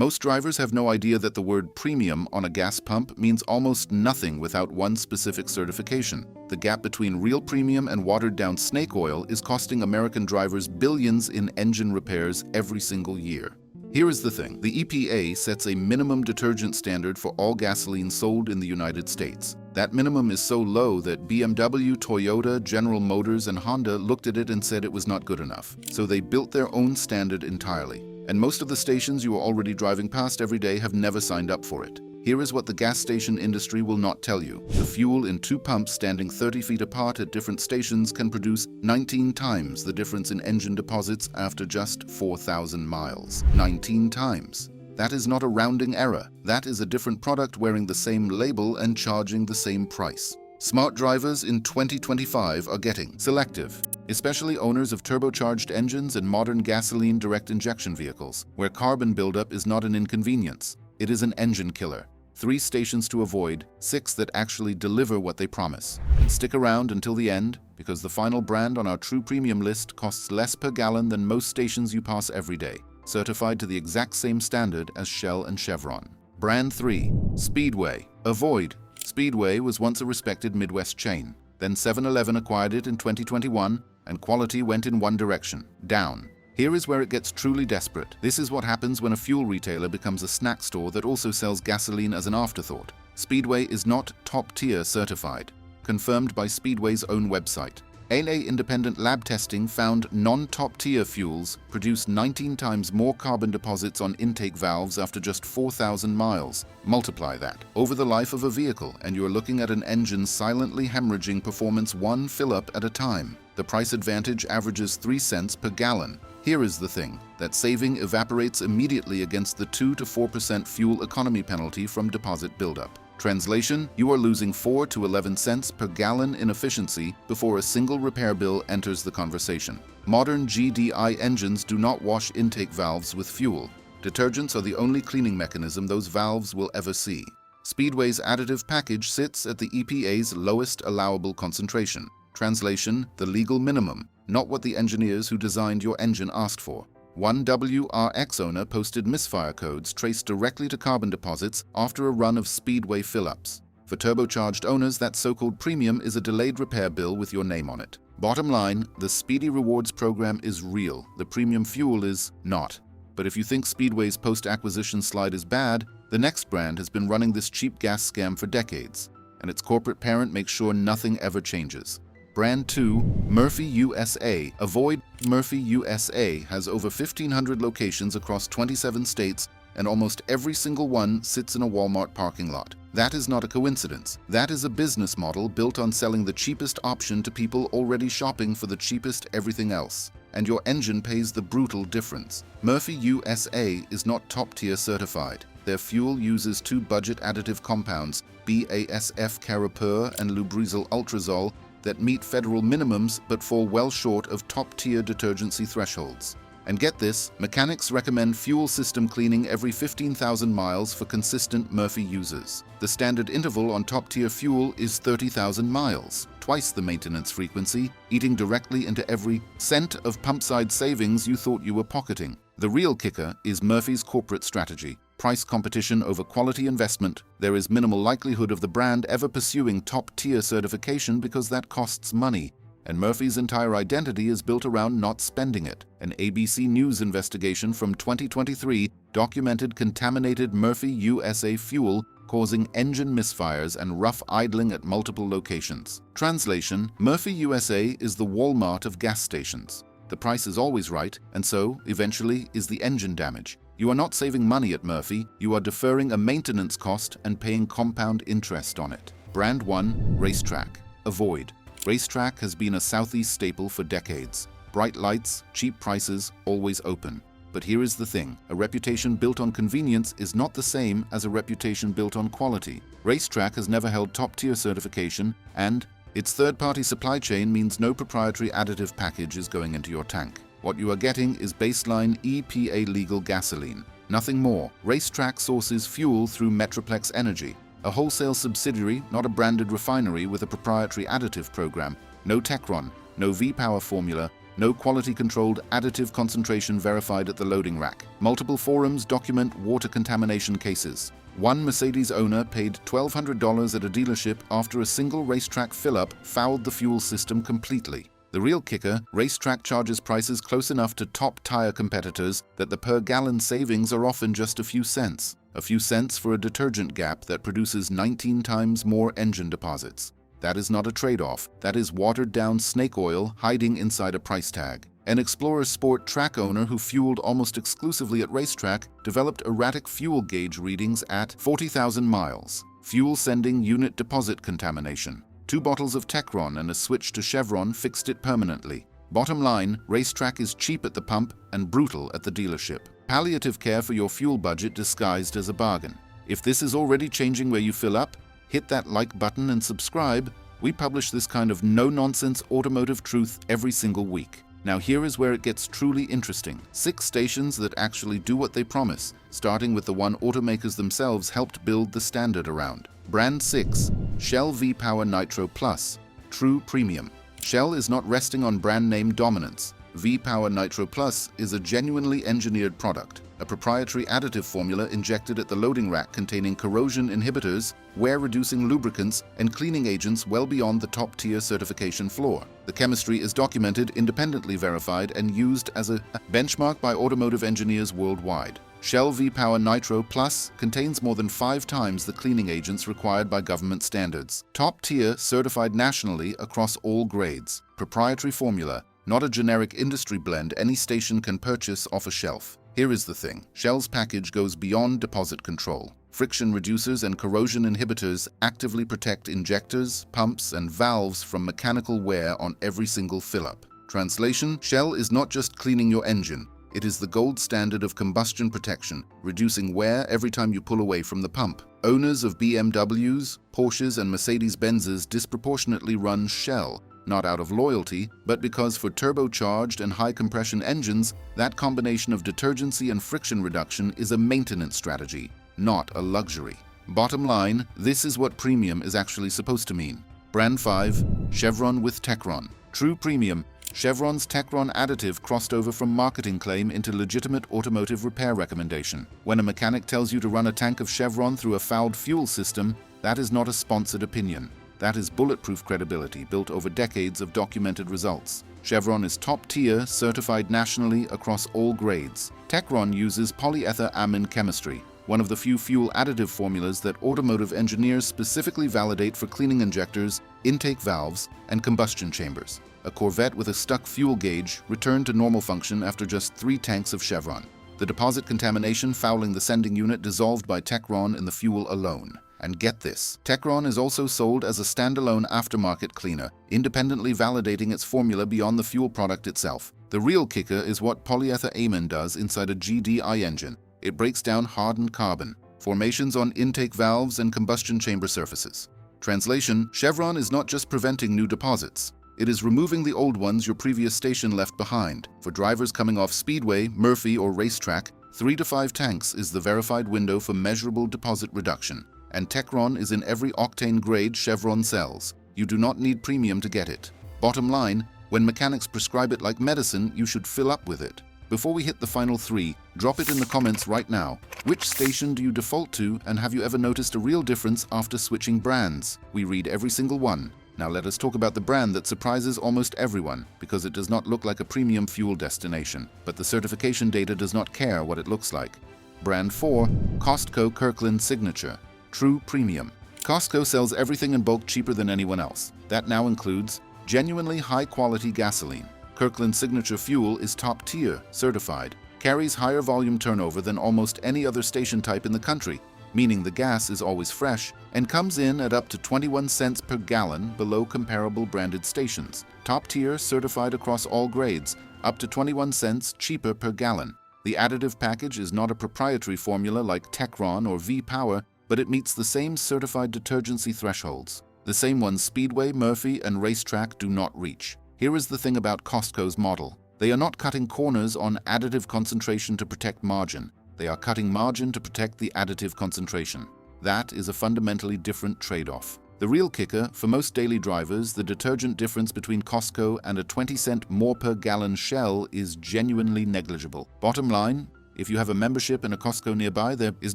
Most drivers have no idea that the word premium on a gas pump means almost nothing without one specific certification. The gap between real premium and watered-down snake oil is costing American drivers billions in engine repairs every single year. Here is the thing. The EPA sets a minimum detergent standard for all gasoline sold in the United States. That minimum is so low that BMW, Toyota, General Motors, and Honda looked at it and said it was not good enough. So they built their own standard entirely. And most of the stations you are already driving past every day have never signed up for it. Here is what the gas station industry will not tell you. The fuel in 2 pumps standing 30 feet apart at different stations can produce 19 times the difference in engine deposits after just 4,000 miles. 19 times. That is not a rounding error. That is a different product wearing the same label and charging the same price. Smart drivers in 2025 are getting selective, especially owners of turbocharged engines and modern gasoline direct injection vehicles, where carbon buildup is not an inconvenience. It is an engine killer. 3 stations to avoid, 6 that actually deliver what they promise. And stick around until the end, because the final brand on our True Premium list costs less per gallon than most stations you pass every day, certified to the exact same standard as Shell and Chevron. Brand 3. Speedway. Avoid. Speedway was once a respected Midwest chain. Then 7-Eleven acquired it in 2021, and quality went in one direction, down. Here is where it gets truly desperate. This is what happens when a fuel retailer becomes a snack store that also sells gasoline as an afterthought. Speedway is not top-tier certified, confirmed by Speedway's own website. ANA independent lab testing found non-top-tier fuels produce 19 times more carbon deposits on intake valves after just 4,000 miles. Multiply that over the life of a vehicle, and you're looking at an engine silently hemorrhaging performance 1 fill-up at a time. The price advantage averages 3 cents per gallon. Here is the thing. That saving evaporates immediately against the 2 to 4% fuel economy penalty from deposit buildup. Translation, you are losing 4 to 11 cents per gallon in efficiency before a single repair bill enters the conversation. Modern GDI engines do not wash intake valves with fuel. Detergents are the only cleaning mechanism those valves will ever see. Speedway's additive package sits at the EPA's lowest allowable concentration. Translation, the legal minimum, not what the engineers who designed your engine asked for. One WRX owner posted misfire codes traced directly to carbon deposits after a run of Speedway fill-ups. For turbocharged owners, that so-called premium is a delayed repair bill with your name on it. Bottom line, the Speedy Rewards program is real. The premium fuel is not. But if you think Speedway's post-acquisition slide is bad, the next brand has been running this cheap gas scam for decades, and its corporate parent makes sure nothing ever changes. Brand 2, Murphy USA. Avoid. Murphy USA has over 1,500 locations across 27 states, and almost every single one sits in a Walmart parking lot. That is not a coincidence. That is a business model built on selling the cheapest option to people already shopping for the cheapest everything else. And your engine pays the brutal difference. Murphy USA is not top-tier certified. Their fuel uses 2 budget additive compounds, BASF Carapur and Lubrizol Ultrazol, that meet federal minimums but fall well short of top-tier detergency thresholds. And get this, mechanics recommend fuel system cleaning every 15,000 miles for consistent Murphy users. The standard interval on top-tier fuel is 30,000 miles, twice the maintenance frequency, eating directly into every cent of pump-side savings you thought you were pocketing. The real kicker is Murphy's corporate strategy. Price competition over quality investment. There is minimal likelihood of the brand ever pursuing top-tier certification because that costs money, and Murphy's entire identity is built around not spending it. An ABC News investigation from 2023 documented contaminated Murphy USA fuel causing engine misfires and rough idling at multiple locations. Translation, Murphy USA is the Walmart of gas stations. The price is always right, and so, eventually, is the engine damage. You are not saving money at Murphy, you are deferring a maintenance cost and paying compound interest on it. Brand 1, Racetrack. Avoid. Racetrack has been a Southeast staple for decades. Bright lights, cheap prices, always open. But here is the thing, a reputation built on convenience is not the same as a reputation built on quality. Racetrack has never held top-tier certification, and its third-party supply chain means no proprietary additive package is going into your tank. What you are getting is baseline EPA legal gasoline. Nothing more. Racetrack sources fuel through Metroplex Energy, a wholesale subsidiary, not a branded refinery with a proprietary additive program. No Techron, no V-Power formula, No quality-controlled additive concentration verified at the loading rack. Multiple forums document water contamination cases. One Mercedes owner paid $1,200 at a dealership after a single racetrack fill-up fouled the fuel system completely. The real kicker, racetrack charges prices close enough to top tire competitors that the per-gallon savings are often just a few cents. A few cents for a detergent gap that produces 19 times more engine deposits. That is not a trade-off. That is watered-down snake oil hiding inside a price tag. An Explorer Sport track owner who fueled almost exclusively at racetrack developed erratic fuel gauge readings at 40,000 miles. Fuel sending unit deposit contamination. 2 bottles of Techron and a switch to Chevron fixed it permanently. Bottom line, racetrack is cheap at the pump and brutal at the dealership. Palliative care for your fuel budget disguised as a bargain. If this is already changing where you fill up, hit that like button and subscribe. We publish this kind of no-nonsense automotive truth every single week. Now here is where it gets truly interesting. 6 stations that actually do what they promise, starting with the one automakers themselves helped build the standard around. Brand 6, Shell V-Power Nitro Plus, true premium. Shell is not resting on brand name dominance. V-Power Nitro Plus is a genuinely engineered product, a proprietary additive formula injected at the loading rack containing corrosion inhibitors, wear-reducing lubricants, and cleaning agents well beyond the top-tier certification floor. The chemistry is documented, independently verified, and used as a benchmark by automotive engineers worldwide. Shell V-Power Nitro Plus contains more than 5 times the cleaning agents required by government standards. Top-tier, certified nationally across all grades. Proprietary formula, not a generic industry blend any station can purchase off a shelf. Here is the thing. Shell's package goes beyond deposit control. Friction reducers and corrosion inhibitors actively protect injectors, pumps, and valves from mechanical wear on every single fill-up. Translation: Shell is not just cleaning your engine. It is the gold standard of combustion protection, reducing wear every time you pull away from the pump. Owners of BMWs, Porsches, and Mercedes-Benzes disproportionately run Shell, not out of loyalty, but because for turbocharged and high-compression engines, that combination of detergency and friction reduction is a maintenance strategy, not a luxury. Bottom line, this is what premium is actually supposed to mean. Brand 5, Chevron with Techron. True premium. Chevron's Techron additive crossed over from marketing claim into legitimate automotive repair recommendation. When a mechanic tells you to run a tank of Chevron through a fouled fuel system, that is not a sponsored opinion. That is bulletproof credibility built over decades of documented results. Chevron is top-tier, certified nationally across all grades. Techron uses polyethylamine chemistry, one of the few fuel additive formulas that automotive engineers specifically validate for cleaning injectors, intake valves, and combustion chambers. A Corvette with a stuck fuel gauge returned to normal function after just 3 tanks of Chevron. The deposit contamination fouling the sending unit dissolved by Techron in the fuel alone. And get this, Techron is also sold as a standalone aftermarket cleaner, independently validating its formula beyond the fuel product itself. The real kicker is what polyethylamine does inside a GDI engine. It breaks down hardened carbon, formations on intake valves and combustion chamber surfaces. Translation: Chevron is not just preventing new deposits. It is removing the old ones your previous station left behind. For drivers coming off Speedway, Murphy, or racetrack, 3 to 5 tanks is the verified window for measurable deposit reduction. And Techron is in every octane grade Chevron sells. You do not need premium to get it. Bottom line, when mechanics prescribe it like medicine, you should fill up with it. Before we hit the final 3, drop it in the comments right now. Which station do you default to, and have you ever noticed a real difference after switching brands? We read every single one. Now let us talk about the brand that surprises almost everyone, because it does not look like a premium fuel destination, but the certification data does not care what it looks like. Brand 4, Costco Kirkland Signature. True premium. Costco sells everything in bulk cheaper than anyone else. That now includes genuinely high-quality gasoline. Kirkland Signature Fuel is top-tier, certified, carries higher volume turnover than almost any other station type in the country, meaning the gas is always fresh, and comes in at up to 21 cents per gallon below comparable branded stations. Top-tier, certified across all grades, up to 21 cents cheaper per gallon. The additive package is not a proprietary formula like Techron or V-Power, but it meets the same certified detergency thresholds, the same ones Speedway, Murphy, and Racetrack do not reach. Here is the thing about Costco's model. They are not cutting corners on additive concentration to protect margin. They are cutting margin to protect the additive concentration. That is a fundamentally different trade-off. The real kicker, for most daily drivers, the detergent difference between Costco and a 20-cent more per gallon Shell is genuinely negligible. Bottom line, if you have a membership in a Costco nearby, there is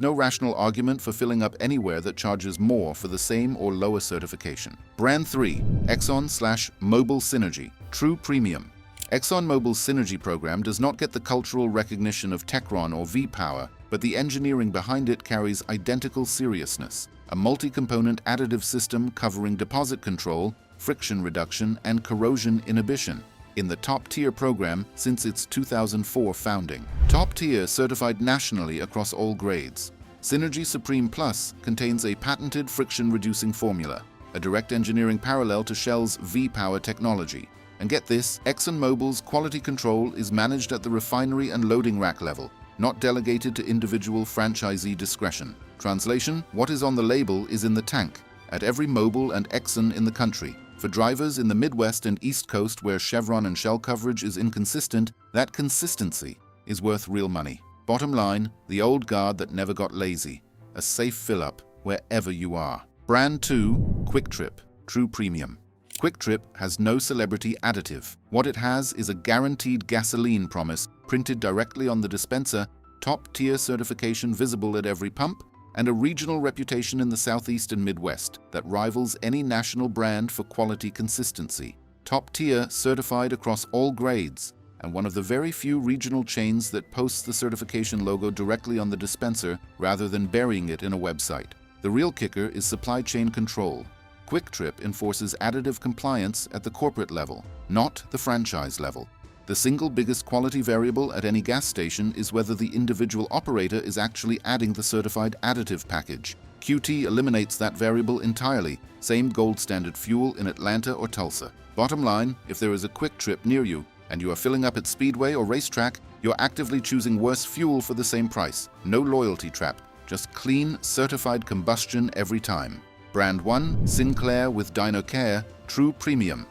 no rational argument for filling up anywhere that charges more for the same or lower certification. Brand 3, Exxon Mobil Synergy, True Premium. Exxon Mobil's Synergy program does not get the cultural recognition of Techron or V-Power, but the engineering behind it carries identical seriousness. A multi-component additive system covering deposit control, friction reduction, and corrosion inhibition. In the top-tier program since its 2004 founding. Top-tier certified nationally across all grades. Synergy Supreme Plus contains a patented friction-reducing formula, a direct engineering parallel to Shell's V-Power technology. And get this, Exxon Mobil's quality control is managed at the refinery and loading rack level, not delegated to individual franchisee discretion. Translation, what is on the label is in the tank, at every Mobil and Exxon in the country. For drivers in the Midwest and East Coast where Chevron and Shell coverage is inconsistent, that consistency is worth real money. Bottom line, the old guard that never got lazy. A safe fill-up wherever you are. Brand 2, Quick Trip, True Premium. Quick Trip has no celebrity additive. What it has is a guaranteed gasoline promise printed directly on the dispenser, top-tier certification visible at every pump, and a regional reputation in the Southeast and Midwest that rivals any national brand for quality consistency. Top-tier certified across all grades, and one of the very few regional chains that posts the certification logo directly on the dispenser rather than burying it in a website. The real kicker is supply chain control. Quick Trip enforces additive compliance at the corporate level, not the franchise level. The single biggest quality variable at any gas station is whether the individual operator is actually adding the certified additive package. QT eliminates that variable entirely, same gold standard fuel in Atlanta or Tulsa. Bottom line, if there is a Quick Trip near you and you are filling up at Speedway or Racetrack, you're actively choosing worse fuel for the same price. No loyalty trap, just clean, certified combustion every time. Brand 1, Sinclair with Dyno Care, True Premium.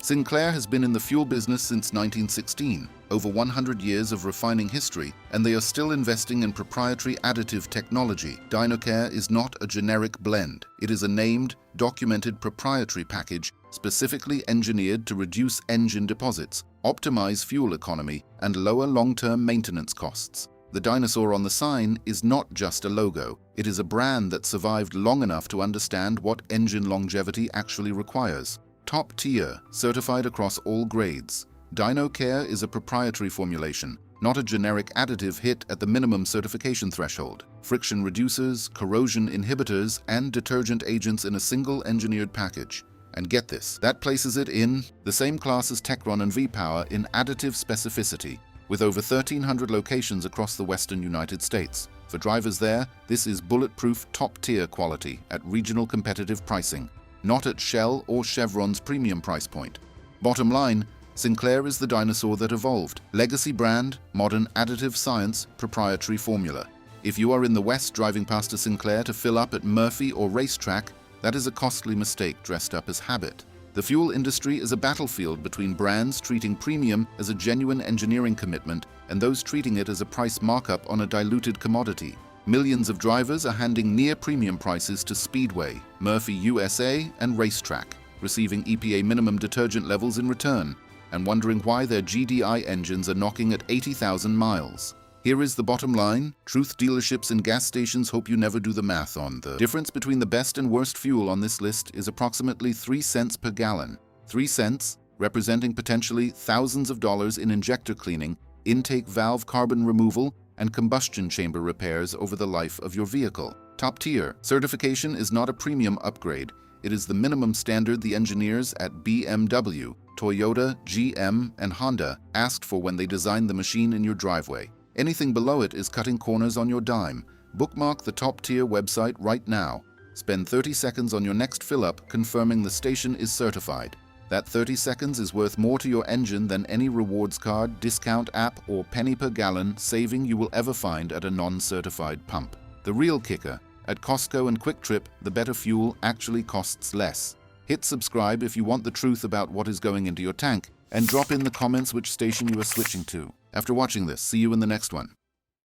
Sinclair has been in the fuel business since 1916, over 100 years of refining history, and they are still investing in proprietary additive technology. Dyno Care is not a generic blend. It is a named, documented proprietary package specifically engineered to reduce engine deposits, optimize fuel economy, and lower long-term maintenance costs. The dinosaur on the sign is not just a logo. It is a brand that survived long enough to understand what engine longevity actually requires. Top tier, certified across all grades. Dyno Care is a proprietary formulation, not a generic additive hit at the minimum certification threshold. Friction reducers, corrosion inhibitors, and detergent agents in a single engineered package. And get this, that places it in the same class as Techron and V-Power in additive specificity, with over 1,300 locations across the western United States. For drivers there, this is bulletproof top-tier quality at regional competitive pricing, not at Shell or Chevron's premium price point. Bottom line, Sinclair is the dinosaur that evolved. Legacy brand, modern additive science, proprietary formula. If you are in the West driving past a Sinclair to fill up at Murphy or Racetrack, that is a costly mistake dressed up as habit. The fuel industry is a battlefield between brands treating premium as a genuine engineering commitment and those treating it as a price markup on a diluted commodity. Millions of drivers are handing near-premium prices to Speedway, Murphy USA, and Racetrack, receiving EPA minimum detergent levels in return, and wondering why their GDI engines are knocking at 80,000 miles. Here is the bottom line. Truth dealerships and gas stations hope you never do the math on the difference between the best and worst fuel on this list is approximately 3 cents per gallon. 3 cents, representing potentially thousands of dollars in injector cleaning, intake valve carbon removal, and combustion chamber repairs over the life of your vehicle. Top tier. Certification is not a premium upgrade. It is the minimum standard the engineers at BMW, Toyota, GM, and Honda asked for when they designed the machine in your driveway. Anything below it is cutting corners on your dime. Bookmark the top-tier website right now. Spend 30 seconds on your next fill-up confirming the station is certified. That 30 seconds is worth more to your engine than any rewards card, discount app, or penny per gallon saving you will ever find at a non-certified pump. The real kicker, at Costco and Quick Trip, the better fuel actually costs less. Hit subscribe if you want the truth about what is going into your tank, and drop in the comments which station you are switching to. After watching this, see you in the next one.